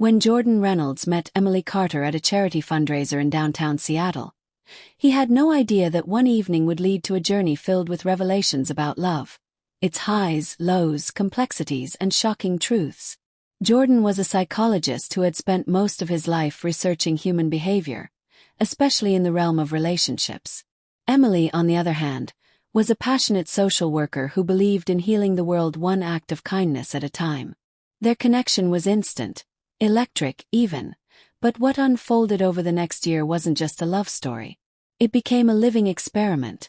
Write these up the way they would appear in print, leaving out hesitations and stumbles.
When Jordan Reynolds met Emily Carter at a charity fundraiser in downtown Seattle, he had no idea that one evening would lead to a journey filled with revelations about love, its highs, lows, complexities, and shocking truths. Jordan was a psychologist who had spent most of his life researching human behavior, especially in the realm of relationships. Emily, on the other hand, was a passionate social worker who believed in healing the world one act of kindness at a time. Their connection was instant, electric even, but what unfolded over the next year wasn't just a love story. It became a living experiment,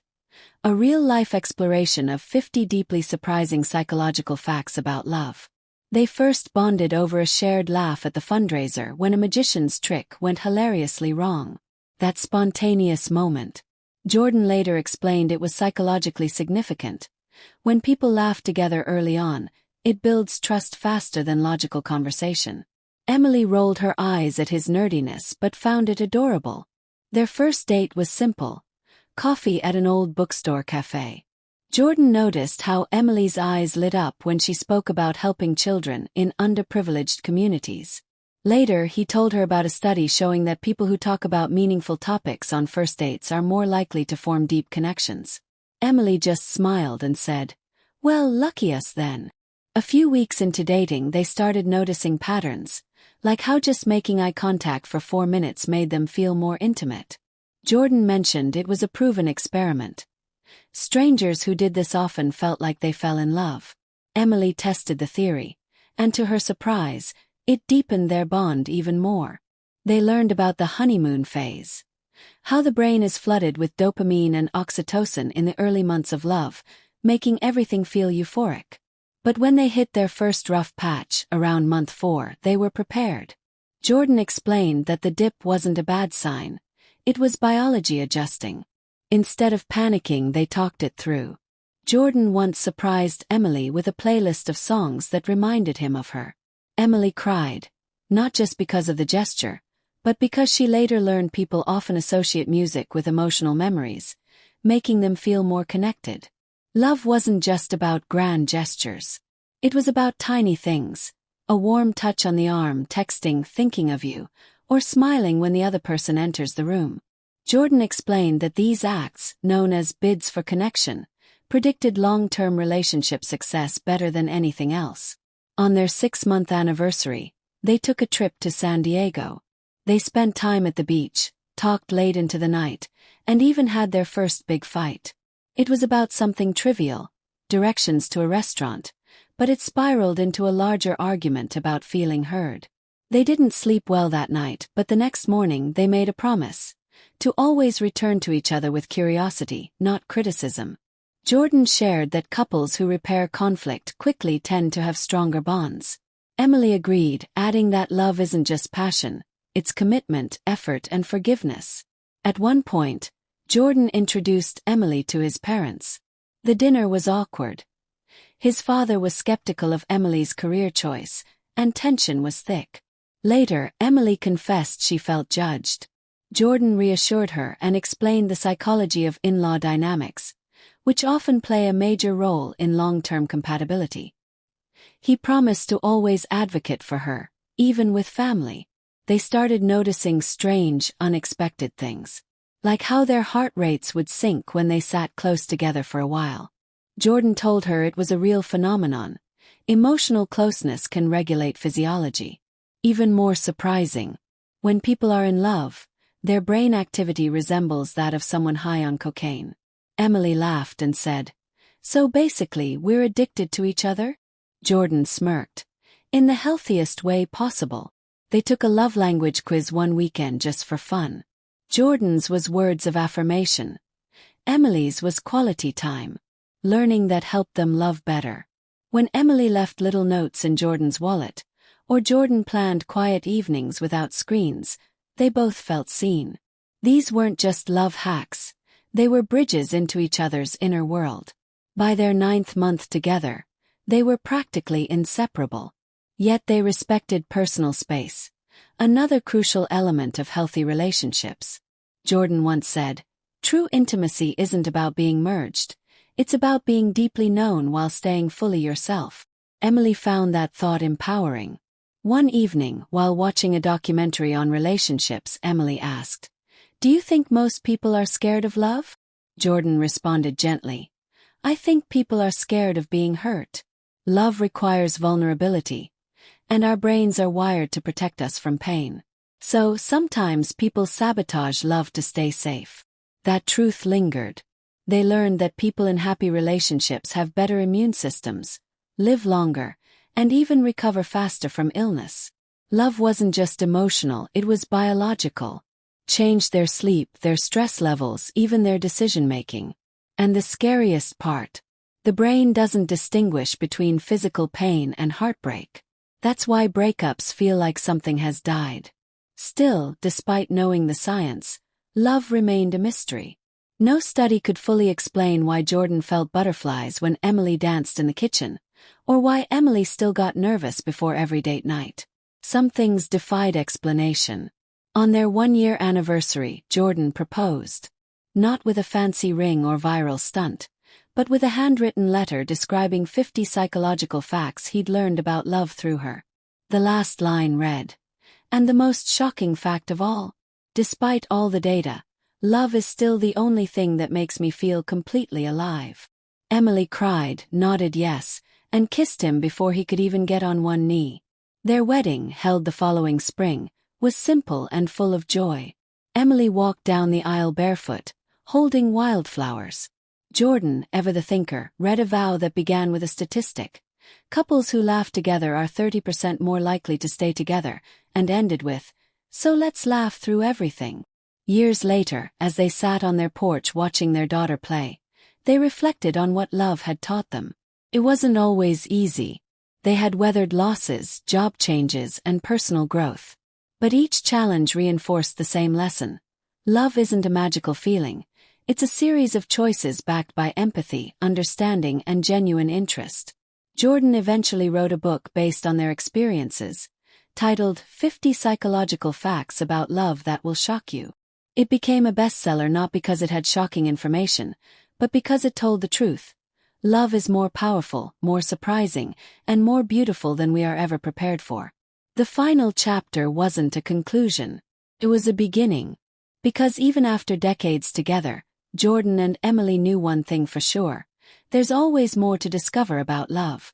a real-life exploration of 50 deeply surprising psychological facts about love. They first bonded over a shared laugh at the fundraiser when a magician's trick went hilariously wrong. That spontaneous moment. Jordan later explained it was psychologically significant. When people laugh together early on, it builds trust faster than logical conversation. Emily rolled her eyes at his nerdiness but found it adorable. Their first date was simple: coffee at an old bookstore cafe. Jordan noticed how Emily's eyes lit up when she spoke about helping children in underprivileged communities. Later, he told her about a study showing that people who talk about meaningful topics on first dates are more likely to form deep connections. Emily just smiled and said, "Well, lucky us then." A few weeks into dating, they started noticing patterns, like how just making eye contact for 4 minutes made them feel more intimate. Jordan mentioned it was a proven experiment. Strangers who did this often felt like they fell in love. Emily tested the theory, and to her surprise, it deepened their bond even more. They learned about the honeymoon phase, how the brain is flooded with dopamine and oxytocin in the early months of love, making everything feel euphoric. But when they hit their first rough patch, around month 4, they were prepared. Jordan explained that the dip wasn't a bad sign. It was biology adjusting. Instead of panicking, they talked it through. Jordan once surprised Emily with a playlist of songs that reminded him of her. Emily cried, not just because of the gesture, but because she later learned people often associate music with emotional memories, making them feel more connected. Love wasn't just about grand gestures. It was about tiny things: a warm touch on the arm, texting "thinking of you," or smiling when the other person enters the room. Jordan explained that these acts, known as bids for connection, predicted long-term relationship success better than anything else. On their 6-month anniversary, they took a trip to San Diego. They spent time at the beach, talked late into the night, and even had their first big fight. It was about something trivial, directions to a restaurant, but it spiraled into a larger argument about feeling heard. They didn't sleep well that night, but the next morning they made a promise: to always return to each other with curiosity, not criticism. Jordan shared that couples who repair conflict quickly tend to have stronger bonds. Emily agreed, adding that love isn't just passion, it's commitment, effort, and forgiveness. At one point, Jordan introduced Emily to his parents. The dinner was awkward. His father was skeptical of Emily's career choice, and tension was thick. Later, Emily confessed she felt judged. Jordan reassured her and explained the psychology of in-law dynamics, which often play a major role in long-term compatibility. He promised to always advocate for her, even with family. They started noticing strange, unexpected things, like how their heart rates would sync when they sat close together for a while. Jordan told her it was a real phenomenon. Emotional closeness can regulate physiology. Even more surprising, when people are in love, their brain activity resembles that of someone high on cocaine. Emily laughed and said, "So basically we're addicted to each other?" Jordan smirked. "In the healthiest way possible." They took a love language quiz one weekend just for fun. Jordan's was words of affirmation. Emily's was quality time, learning that helped them love better. When Emily left little notes in Jordan's wallet, or Jordan planned quiet evenings without screens, they both felt seen. These weren't just love hacks, they were bridges into each other's inner world. By their 9th month together, they were practically inseparable. Yet they respected personal space, another crucial element of healthy relationships. Jordan once said, "True intimacy isn't about being merged, it's about being deeply known while staying fully yourself." Emily found that thought empowering. One evening, while watching a documentary on relationships, Emily asked, "Do you think most people are scared of love?" Jordan responded gently, "I think people are scared of being hurt. Love requires vulnerability, and our brains are wired to protect us from pain. So sometimes people sabotage love to stay safe." That truth lingered. They learned that people in happy relationships have better immune systems, live longer, and even recover faster from illness. Love wasn't just emotional, it was biological. Changed their sleep, their stress levels, even their decision-making. And the scariest part, the brain doesn't distinguish between physical pain and heartbreak. That's why breakups feel like something has died. Still, despite knowing the science, love remained a mystery. No study could fully explain why Jordan felt butterflies when Emily danced in the kitchen, or why Emily still got nervous before every date night. Some things defied explanation. On their one-year anniversary, Jordan proposed. Not with a fancy ring or viral stunt, but with a handwritten letter describing 50 psychological facts he'd learned about love through her. The last line read, "And the most shocking fact of all, despite all the data, love is still the only thing that makes me feel completely alive." Emily cried, nodded yes, and kissed him before he could even get on one knee. Their wedding, held the following spring, was simple and full of joy. Emily walked down the aisle barefoot, holding wildflowers. Jordan, ever the thinker, read a vow that began with a statistic. Couples who laugh together are 30% more likely to stay together, and ended with, "So let's laugh through everything." Years later, as they sat on their porch watching their daughter play, they reflected on what love had taught them. It wasn't always easy. They had weathered losses, job changes, and personal growth. But each challenge reinforced the same lesson. Love isn't a magical feeling. It's a series of choices backed by empathy, understanding, and genuine interest. Jordan eventually wrote a book based on their experiences, titled 50 Psychological Facts About Love That Will Shock You. It became a bestseller not because it had shocking information, but because it told the truth. Love is more powerful, more surprising, and more beautiful than we are ever prepared for. The final chapter wasn't a conclusion. It was a beginning. Because even after decades together, Jordan and Emily knew one thing for sure: there's always more to discover about love.